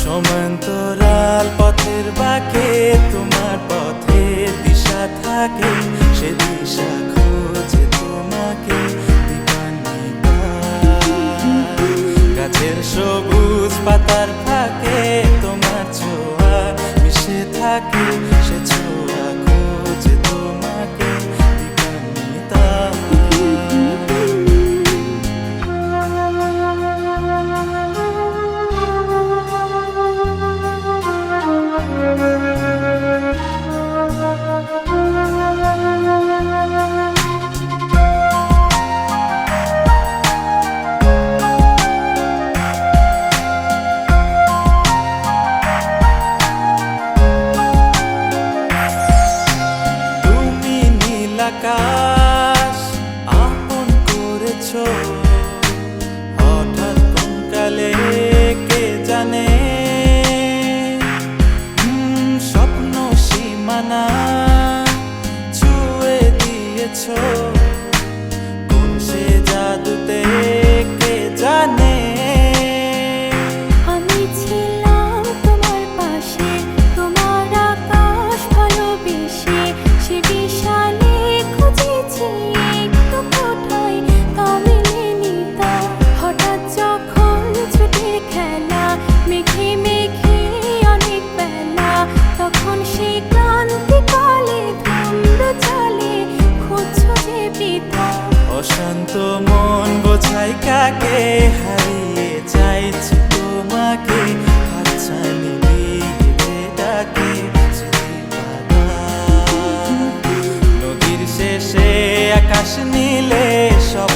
সমান্তরাল পথের বাঁকে তোমার পথে দিশা থাকে, সে দিশা খোঁজে তোমাকে দীপান্বিতা। গাছের সবুজ পাতার ফাঁকে তোমার ছোঁয়া মিশে থাকে, সে ছোঁয়া খোঁজে তোমাকে দীপান্বিতা। আকাশ আপন করেছো হঠাৎ কোন কালে কে জানে, স্বপ্ন সীমানা ছুঁয়ে দিয়েছো কোন সে জাদুতে কে জানে। আমি ছিলাম তোমার পাশে, তোমার আকাশ ভালোবেসে, সে বিশাল হঠাৎ যখন ছুটির খেলা মেঘে মেঘে অনেক বেলা, তখন সেই ক্রান্তিকালে ধুম্র চলে খুঁজছো যে পিতা। অশান্ত মন বোঝাই কাকে হারিয়ে চাইছি তোমাকে, হাতছানি দিয়ে ডাকে নদীর শেষে আকাশ নীলে সব